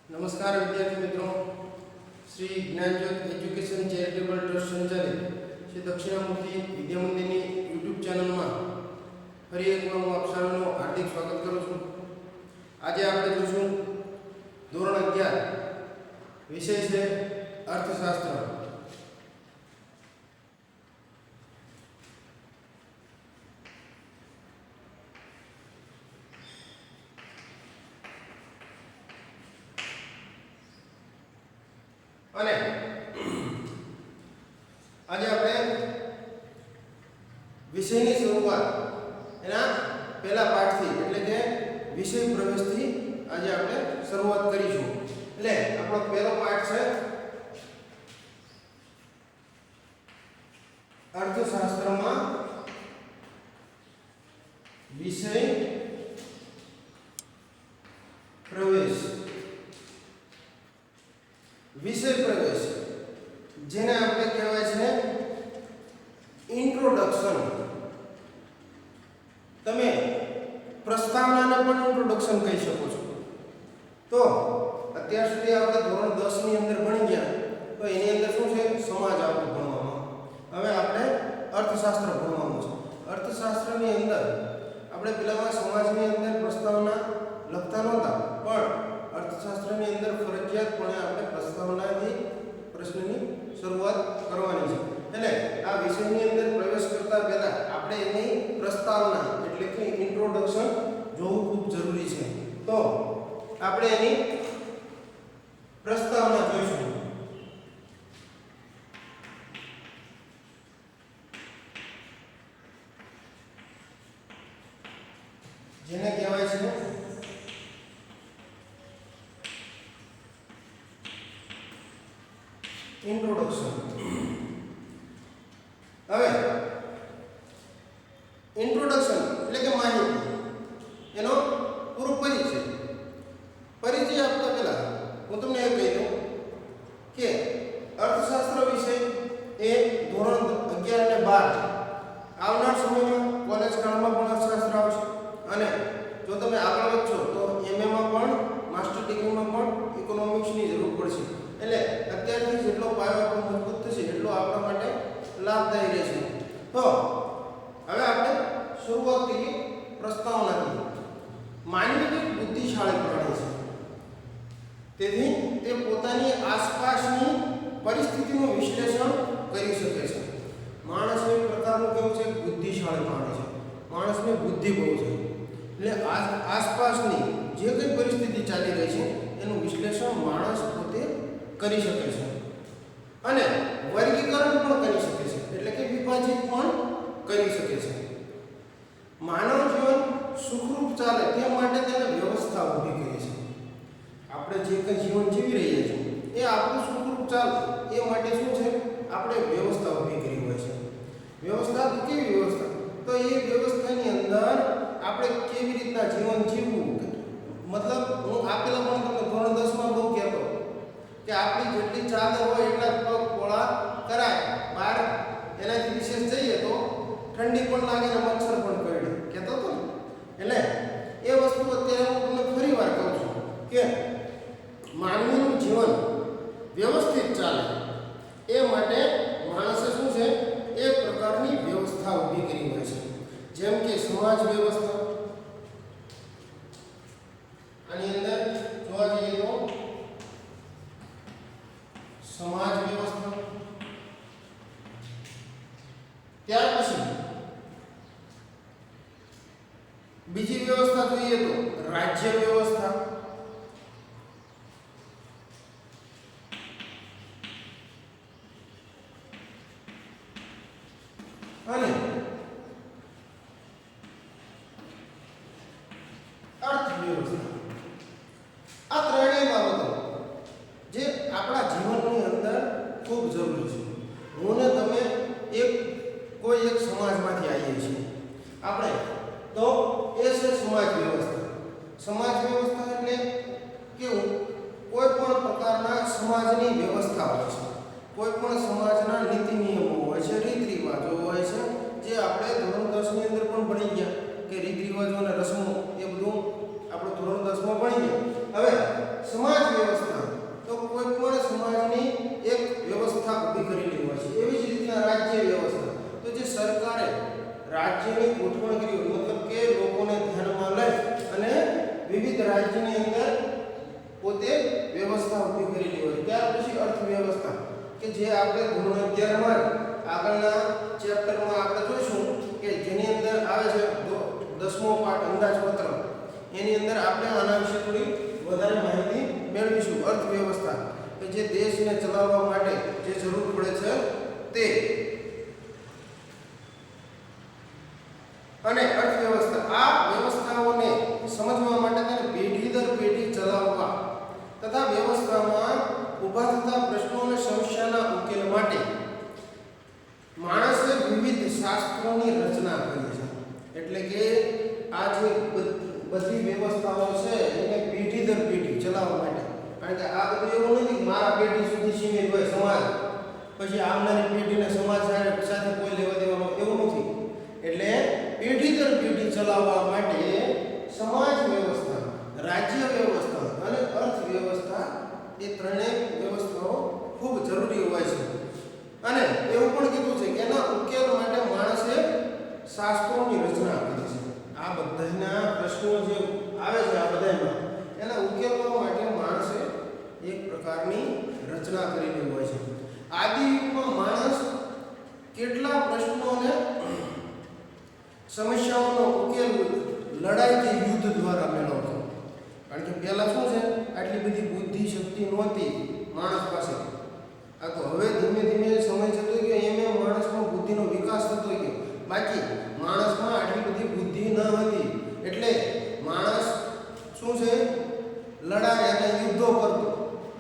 नमस्कार विद्यार्थी मित्रों, Shri Dnyanjyot education charitable trust संचालित श्री दक्षिणामूर्ति विद्या मंदिરની YouTube ચેનલમાં ફરી એકવાર હું આપ સૌનું હાર્દિક સ્વાગત કરું છું। આજે આપણે જોશું ધોરણ 11 વિષય છે અર્થશાસ્ત્ર। અને આજે આપણે વિષયની શરૂઆત એના પહેલા પાઠથી એટલે કે વિષય પ્રવેશથી આજે આપણે શરૂઆત કરીશું। એટલે આપણો પહેલો પાઠ છે અર્થશાસ્ત્રમાં વિષય પ્રવેશ। વિષય પ્રવેશ જેને આપણે કહેવાય છે ઇન્ટ્રોડક્શન। તમે પ્રસ્તાવનાને પણ ઇન્ટ્રોડક્શન કહી શકો છો। તો અત્યાર સુધી આપણે ધોરણ 10 ની અંદર ભણી ગયા, તો એની અંદર શું છે, સમાજ આવતું ભણવામાં। હવે આપણે અર્થશાસ્ત્ર ભણવાનું છે। અર્થશાસ્ત્રની અંદર આપણે પેલામાં સમાજની અંદર પ્રસ્તાવના લખતા નહોતા, પણ અર્થશાસ્ત્રની અંદર ફરજિયાતપણે આપણે પ્રસ્તાવનાથી પ્રશ્નની શરૂઆત કરવાની છે। એટલે આ વિષયની અંદર પ્રવેશ કરતા પહેલા આપણે એની પ્રસ્તાવના એટલે કે ઇન્ટ્રોડક્શન જોવું ખૂબ જરૂરી છે। તો આપણે એની પ્રસ્તાવના જોઈશું। જેને કહેવાય છે ઇન્ટ્રોડક્શન। હવે ઇન્ટ્રોડક્શન એટલે કે માહિતી, એનો પૂરો પરિચય। પરિચય આપતા પહેલા હું તમને એ કહી દઉં કે અર્થશાસ્ત્ર વિષય એ ધોરણ 11 અને 12 આવનાર સમયમાં કોલેજ કાળમાં પણ અર્થશાસ્ત્ર આવશે, અને જો તમે આગળ વધશો તો એમએ માં પણ માસ્ટર ડિગ્રીમાં પણ ઇકોનોમિક્સની જરૂર પડશે। એટલે અત્યારથી જેટલો પાયો આપણો મજબૂત થશે એટલો આપણા માટે લાભદાયી રહેશે। તો હવે આપણે શરૂઆત કરીએ પ્રસ્તાવનાથી। માનવી બુદ્ધિશાળી પ્રાણી છે, તેથી તે પોતાની આસપાસની પરિસ્થિતિનું વિશ્લેષણ કરી શકે છે। માણસ એક પ્રકારનું કેવું છે, બુદ્ધિશાળી પ્રાણી છે, માણસને બુદ્ધિ બહુ છે। એટલે આસપાસની જે કંઈ પરિસ્થિતિ ચાલી રહી છે એનું વિશ્લેષણ માણસ પોતે કરી શકે છે, અને વર્ગીકરણ પણ કરી શકે છે, એટલે કે વિભાજિત પણ કરી શકે છે। માનવ જીવન સુખરૂપ ચાલે તે માટે તેને વ્યવસ્થા ઊભી કરી છે। આપણે જે કંઈ જીવન જીવી રહ્યા છીએ એ આપણું સુખરૂપ ચાલે એ માટે શું છે, આપણે વ્યવસ્થા ઊભી કરી હોય છે। વ્યવસ્થા તો કેવી વ્યવસ્થા, તો એ વ્યવસ્થાની અંદર આપણે કેવી રીતના જીવન જીવવું, મતલબ હું આપેલા પણ તમને ધોરણ 10 માં બહુ કહેતો કે આપણી જેટલી ચાદર હોય એટલા પગ પોળા કરાય, બહાર એનાથી વિશેષ જઈએ તો ઠંડી પણ લાગે ને મચ્છર પણ કરડે કહેતો હતો ને। એટલે એ વસ્તુ અત્યારે હું તમને ફરી વાર કહું છું કે માનવીનું જીવન વ્યવસ્થિત ચાલે એ માટે માણસે શું છે, એ પ્રકારની વ્યવસ્થા ઊભી કરી હોય છે। જેમ કે સમાજ વ્યવસ્થા, આની અંદર જોવા જઈએ તો સમાજ વ્યવસ્થા, ત્યાર પછી બીજી વ્યવસ્થા જોઈએ તો રાજ્ય વ્યવસ્થા, અને અર્થવ્યવસ્થા। આ ત્રણેય બાબતો જે આપણા જીવનની અંદર ખૂબ જરૂરી છે। હું ને તમે કોઈ એક સમાજમાંથી આવીએ છીએ આપણે, તો એ છે સમાજ વ્યવસ્થા। સમાજ વ્યવસ્થા એટલે કેવું, કોઈ પણ પ્રકારના સમાજની વ્યવસ્થા હોય છે, કોઈ પણ સમાજના નીતિ નિયમો હોય છે, રીત રિવાજો હોય છે, જે આપણે ધોરણ 10 ની અંદર પણ ભણી ગયા કે રીત રિવાજો અને રસમો એ બધું આપણે ધોરણ 10 માં ભણી ગયા। હવે સમાજ વ્યવસ્થા રાજ્યની અંદર પોતે વ્યવસ્થા ઊભી કરેલી હોય. ત્યાર પછી અર્થવ્યવસ્થા કે જે આપણે ધોરણ 11 માં આગળના ચેપ્ટરમાં આપણે જોઈશું કે જેની અંદર આવે છે 10મો પાઠ અંદાજપત્ર, એની અંદર આપણે આના વિશે થોડી વધારે માહિતી મેળવીશું. અર્થવ્યવસ્થા કે જે દેશને ચલાવવા માટે જે જરૂર પડે છે તે. અને અર્થવ્યવસ્થા આ વ્યવસ્થાઓને સમજવા માટે તેને પેઢી દર પેઢી ચલાવવા તથા વ્યવસ્થામાં ઊભા થતા પ્રશ્નો અને સમસ્યાના ઉકેલ માટે માણસે વિવિધ શાસ્ત્રોની રચના કરી છે. એટલે કે આ જે બધી વ્યવસ્થાઓ છે એને પેઢી દર પેઢી ચલાવવા માટે, કારણ કે આ બધું એવું નથી કે મારા પેઢી સુધી સીમિત હોય સમાજ, પછી આવનારી પેઢીને સમાજ સાથે કોઈ લેવા દેવાનું એવું નથી. એટલે પેઢી દર પેઢી ચલાવવા માટે સમાજ વ્યવસ્થા, રાજ્ય વ્યવસ્થા અને અર્થવ્યવસ્થા એ ત્રણેય વ્યવસ્થાઓ ખૂબ જરૂરી હોય છે. અને એવું પણ કીધું છે કે એના ઉકેલ માટે માણસે શાસ્ત્રોની રચના કરી છે. આ બધાના પ્રશ્નો જે આવે છે આ બધામાં એના ઉકેલવા માટે માણસે એક પ્રકારની રચના કરેલી હોય છે. આદિ યુગમાં માણસ કેટલા પ્રશ્નોને સમસ્યાઓનો ઉકેલ લડાઈ કે યુદ્ધ દ્વારા મેળવતો. કારણ કે પહેલા શું છે, આટલી બધી બુદ્ધિ શક્તિ નહોતી માણસ પાસે. આ તો હવે ધીમે ધીમે સમય જતો ગયો એમ એમ માણસમાં બુદ્ધિનો વિકાસ થતો ગયો. બાકી માણસમાં આટલી બધી બુદ્ધિ ન હતી એટલે માણસ શું છે, લડાઈ અને યુદ્ધો કરતો.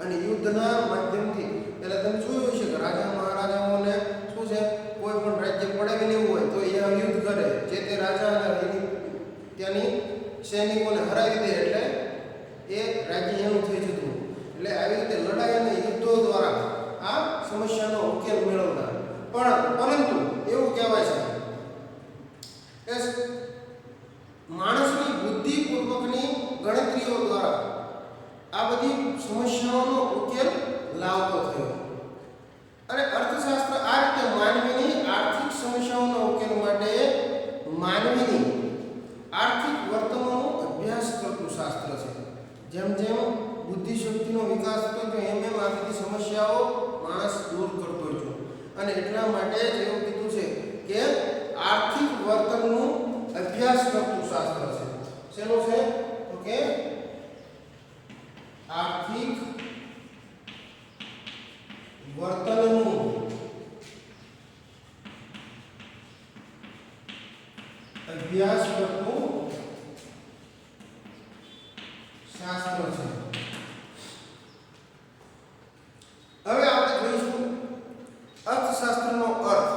અને યુદ્ધના માધ્યમથી પહેલાં તમે જોયું હશે કે રાજા મહારાજાઓને શું છે, કોઈ પણ રાજ્ય પડાવી લેવું હોય તો એ યુદ્ધ કરે, જે તે રાજા અને એની ત્યાંની સૈનિકોને હરાવી દે એટલે એ રાજ્ય એનું થઈ જતું. એટલે આવી રીતે લડાઈ અને યુદ્ધો દ્વારા આ સમસ્યાનો ઉકેલ મેળવતા. પરંતુ એવું કહેવાય છે કે માણસની બુદ્ધિપૂર્વકની ગણતરીઓ દ્વારા આ બધી સમસ્યાઓનો ઉકેલ લાવતો થયો. અને અર્થશાસ્ત્ર આ રીતે માનવીની આર્થિક સમસ્યાઓનો ઉકેલ માટે માનવીની આર્થિક વર્તનનો અભ્યાસ કરતું શાસ્ત્ર છે. જેમ જેમ બુદ્ધિશક્તિનો વિકાસ થતો ગયો એમ એમ આ બધી સમસ્યાઓ માણસ દૂર કરતો ગયો. અને એટલા માટે જ એવું કીધું છે કે આર્થિક વર્તનનું અભ્યાસ કરતું શાસ્ત્ર છે. શેનું છે તો કે આર્થિક વર્તનનું અભ્યાસ કરતું શાસ્ત્ર છે. હવે આપણે જોઈશું અર્થશાસ્ત્રનો અર્થ.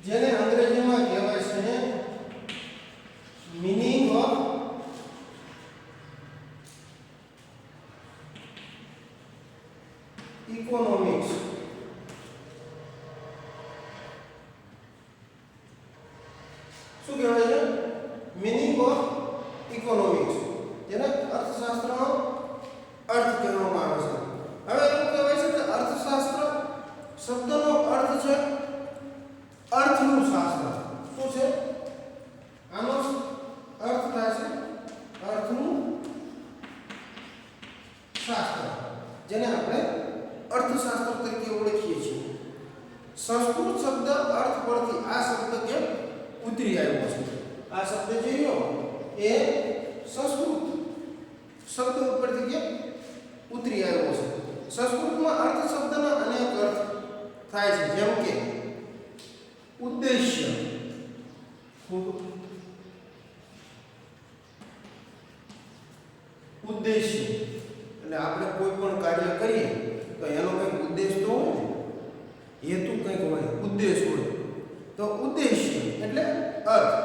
જેને અંગ્રેજીમાં કહેવાય છે મીનિંગ ઓફ ઇકોનોમિક્સ. શું કહેવાય છે? મીનિંગ ઓફ ઇકોનોમિક્સ, જેને અર્થશાસ્ત્રનો અર્થ કહેવામાં આવે છે. હવે એવું કહેવાય છે કે અર્થશાસ્ત્ર શબ્દનો અર્થ છે અર્થનું શાસ્ત્ર. શું છે આનો અર્થ? થાય છે અર્થનું શાસ્ત્ર, જેને આપણે અર્થશાસ્ત્ર તરીકે ઓળખીએ છીએ. સંસ્કૃત શબ્દ અર્થ પરથી આ શબ્દ કે ઉતરી આવ્યો છે. આ શબ્દ જે રહ્યો એ સંસ્કૃત શબ્દ ઉપરથી કે ઉતરી આવ્યો છે. સંસ્કૃતમાં અર્થ શબ્દના અનેક અર્થ થાય છે, જેમ કે ઉદ્દેશ્ય, ઉદ્દેશ્ય એટલે આપણે કોઈ પણ કાર્ય કરીએ તો એનો કંઈક ઉદ્દેશ તો હોય, હેતુ કંઈક હોય, ઉદ્દેશ હોય. તો ઉદ્દેશ્ય એટલે અર્થ.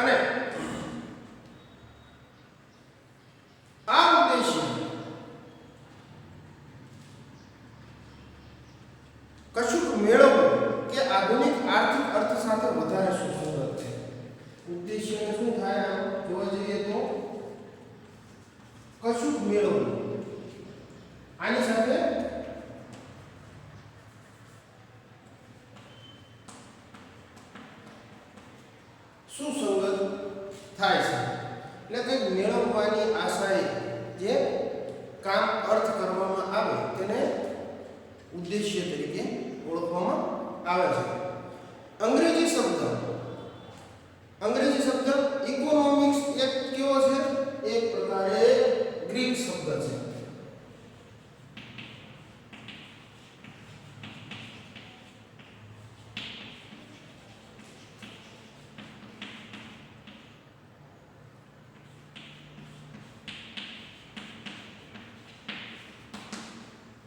અને આ ઉદ્દેશ્ય કશુંક મેળવવું કે આધુનિક આર્થિક અર્થ સાથે વધારે સુસંગત છે. ઉદ્દેશ્યને શું થાય આમ જોવા જઈએ તો કશુંક મેળવવું. આની સાથે સુસંગત થાય છે. એટલે કંઈક મેળવવાની આશાએ જે કામ અર્થ કરવામાં આવે તેને ઉદ્દેશ્ય તરીકે ઓળખવામાં આવે છે. અંગ્રેજી શબ્દ ઇકોનોમિક્સ એક કેવો છે? એક પ્રકારે ગ્રીક શબ્દ છે.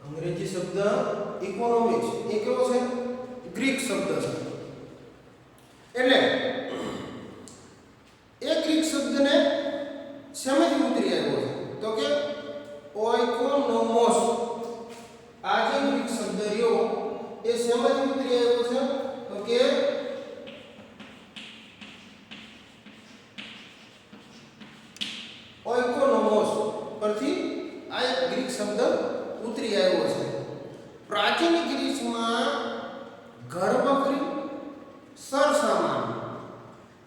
અંગ્રેજી શબ્દ ઇકોનોમિક્સ એ કેવો છે? ગ્રીક શબ્દ છે. એટલે એ ગ્રીક શબ્દને શેમાંથી ઉતરી આવ્યો છે? તો કે ઓઇકોનોમોસ. આ જે ગ્રીક શબ્દ રહ્યો એ શેમાંથી ઉતરી આવ્યો છે? તો કે ઓઇકોનોમોસ પરથી આ એક ગ્રીક શબ્દ ઉતરી આવ્યો છે. પ્રાચીન ગ્રીસમાં ઘરવખરી સરસામાન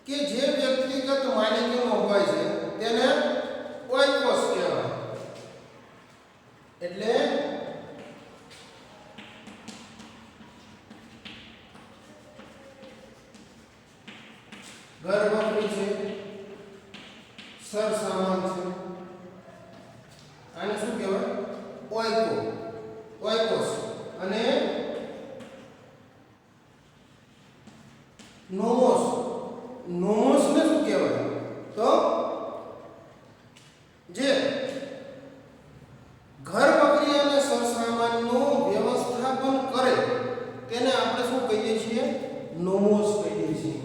કે જે વ્યક્તિગત માલિકીનો હોય છે તેને ઓઇકોસ કહેવાય. એટલે ઘરવખરી છે, સરસામાન છે, આને શું કહેવાય? ઓઇકોસ. અને નોમોસ ને શું કહેવાય? તો જે ઘર વખરી અને સરસામાનનું વ્યવસ્થાપન કરે તેને આપણે શું કહીએ છીએ? નોમોસ કહીએ છીએ.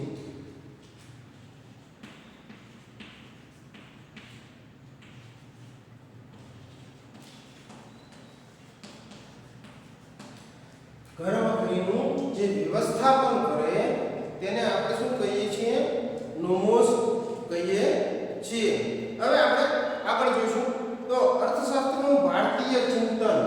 ઘર વખરીનું જે વ્યવસ્થાપન કરે તેને આપણે શું કહીએ છીએ? નોમોસ કહીએ છીએ. હવે આપણે આગળ જોઈશું તો અર્થશાસ્ત્રનું ભારતીય ચિંતન.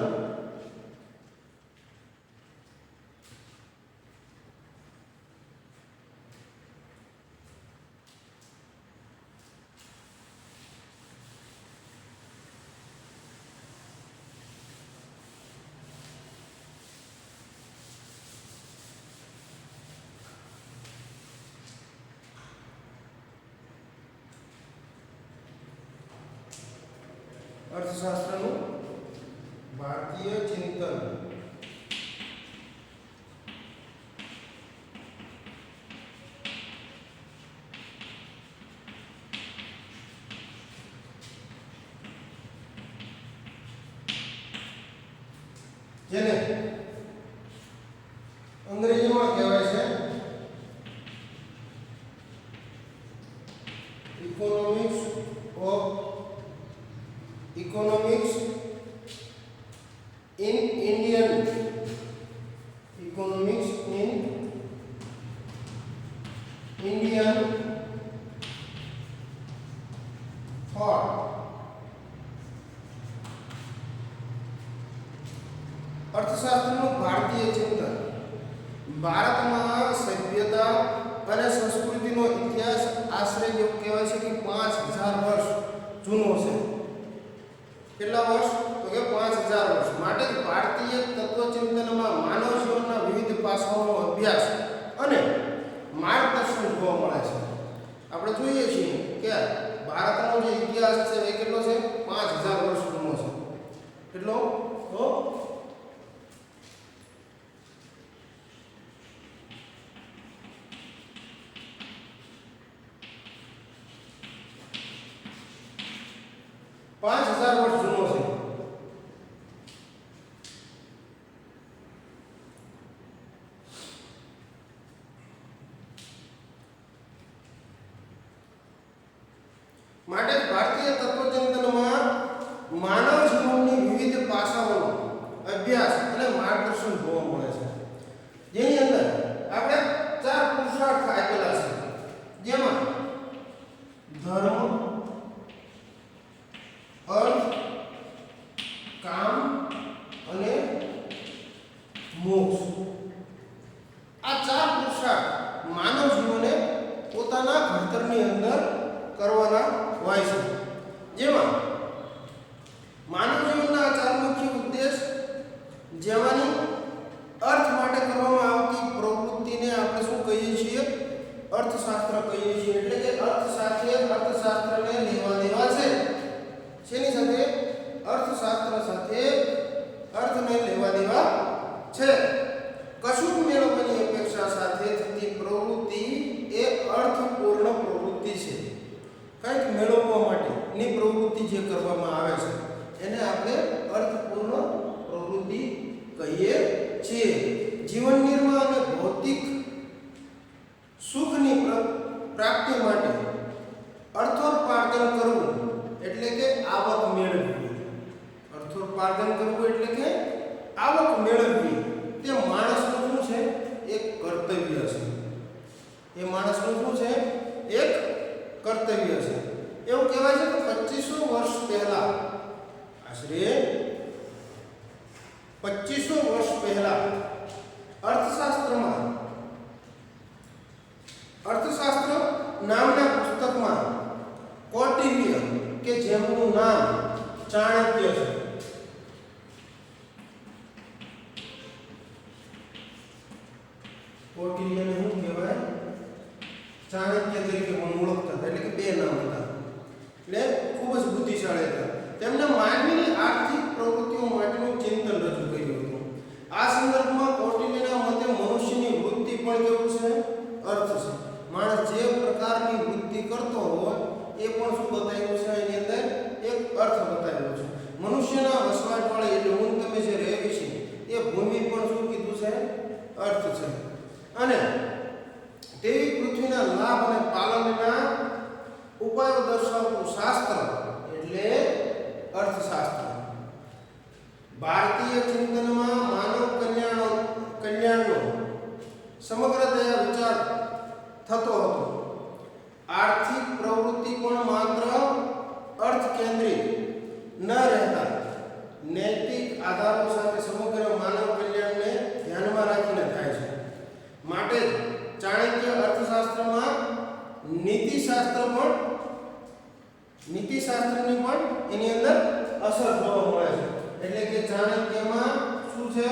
અર્થશાસ્ત્રનું ભારતીય ચિંતન. જેને અંગ્રેજીમાં કહેવાય છે ઇકોનોમિક્સ in Indian thought. અર્થશાસ્ત્રનું ભારતીય ચિંતન. ભારતમાં સભ્યતા અને સંસ્કૃતિનો ઇતિહાસ આશરે એવું કહેવાય છે કે 5000 વર્ષ જૂનો છે. કેટલા વર્ષ? તો કે 5000 વર્ષ. માટે જ ભારતીય તત્વચિંતનમાં માનવ જીવનના વિવિધ પાસાઓનો અભ્યાસ અને માર્ગદર્શન જોવા મળે છે. આપણે જોઈએ છીએ કે ભારતનો જે ઇતિહાસ છે એ કેટલો છે? 5000 વર્ષ જૂનો છે. કેટલો? તો 5000 વર્ષ જૂનો છે. માટે ભારતીય તત્વચિંતનમાં માનવ જીવનની વિવિધ પાસાઓનો અભ્યાસ અને માર્ગદર્શન જોવા મળે છે. જેની અંદર આપણે 4 પુરુષાર્થ આપેલા છે. જેમાં ધર્મ, અર્થ, સાથે અર્થને લેવા દેવા છે. કશુંક મેળવવાની અપેક્ષા સાથે થતી પ્રવૃત્તિ એ અર્થપૂર્ણ પ્રવૃત્તિ છે. કંઈક મેળવવા માટેની પ્રવૃત્તિ જે કરવામાં આવે છે એને આપણે અર્થપૂર્ણ પ્રવૃત્તિ કહીએ છીએ. જીવન નિર્વાહ અને ભૌતિક સુખની પ્રાપ્તિ માટે અર્થોપાર્જન કરવું એટલે કે આવક મેળવવી. અર્થોપાર્જન કરવું એટલે કે આવક મેળવવી તે માણસનું શું છે? એક કર્તવ્ય છે. એ માણસનું શું છે? એક કર્તવ્ય છે. એવું કહેવાય છે કે 2500 વર્ષ પહેલા, આશરે 2500 વર્ષ પહેલા અર્થશાસ્ત્ર નામના પુસ્તકમાં કૌટિલ્ય કે જેમનું નામ ચાણક્ય છે, કૌટિલ્યને શું કહેવાય? ચાણક્ય તરીકે પણ ઓળખતા હતા. એટલે કે બે નામ હતા. એટલે ખૂબ જ બુદ્ધિશાળી હતા. તેમણે માનવીની આર્થિક પ્રવૃત્તિઓ માટેનું ચિંતન રજૂ કર્યું હતું. આ સંદર્ભમાં કૌટિલ્યના મતે મનુષ્યની વૃત્તિ પણ કેવું છે? અર્થ છે. માણસ જે પ્રકારની વૃત્તિ કરતો હોય એ પણ શું બતાવ્યું છે? એની અંદર એક અર્થ બતાવ્યો છે. મનુષ્યના વસવાટવાળી એટલે હું તમે જે રહેવી છે એ ભૂમિ પણ શું કીધું છે? અર્થ છે. અને તેવી પૃથ્વીના લાભ અને પાલનના ઉપાયો દર્શાવતું શાસ્ત્ર એટલે અર્થશાસ્ત્ર. ભારતીય ચિંતનમાં માનવ કલ્યાણનો સમગ્રતયા વિચાર થતો હતો. આર્થિક પ્રવૃત્તિ પણ માત્ર અર્થ કેન્દ્રિત ન રહેતા નૈતિક આધારો સાથે સમગ્ર માનવ કલ્યાણને ધ્યાનમાં રાખીને થાય છે. માટે ચાણક્ય અર્થશાસ્ત્રમાં નીતિશાસ્ત્રની પણ એની અંદર અસર જોવા મળે છે. એટલે કે ચાણક્યમાં શું છે?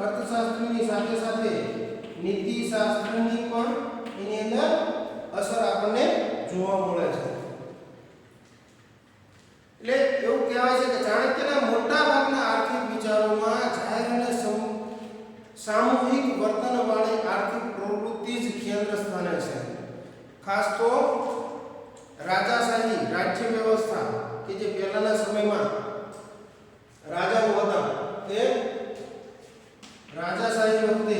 અર્થશાસ્ત્રની સાથે સાથે નીતિશાસ્ત્રની પણ એની અંદર અસર આપણને જોવા મળે છે. એટલે એવું કહેવાય છે કે ચાણક્યના મોટા ભાગના આર્થિક વિચારોમાં જાહેર અને સામૂહિક વર્તનવાળી આર્થિક પ્રવૃત્તિ જ કેન્દ્ર સ્થાને છે. ખાસ તો રાજાશાહી રાજ્ય વ્યવસ્થા કે જે પહેલાના સમયમાં રાજાઓ હતા તે રાજાશાહી વખતે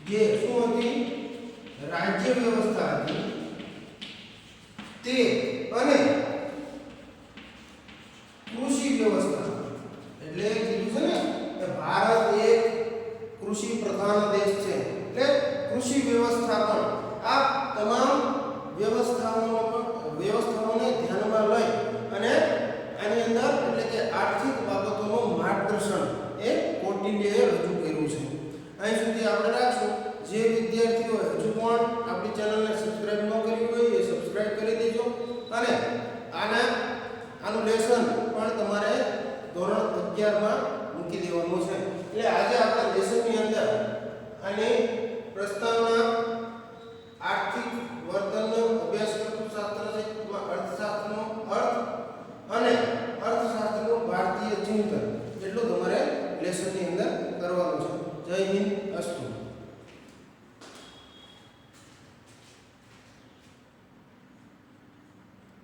જે શું હતી? રાજ્ય વ્યવસ્થા હતી તે અને કૃષિ વ્યવસ્થા. એટલે કીધું છે ને કે ભારત એક કૃષિ પ્રધાન દેશ છે. એટલે કૃષિ વ્યવસ્થા પણ આ તમામ વ્યવસ્થાઓને ધ્યાનમાં લઈ અને આની અંદર એટલે કે આર્થિક બાબતોનું માર્ગદર્શન એ કૌટિલ્યએ રજૂ કર્યું છે. અહીં સુધી આપણે રાખશું. જે વિદ્યાર્થીઓ હજુ પણ આપણી ચેનલને સબસ્ક્રાઇબ ન કરી હોય એ સબસ્ક્રાઇબ કરી દેજો. અને આનું લેસન પણ તમારે ધોરણ 11માં મૂકી દેવાનું છે. એટલે આજે આપણા લેસનની અંદર આની પ્રસ્તાવના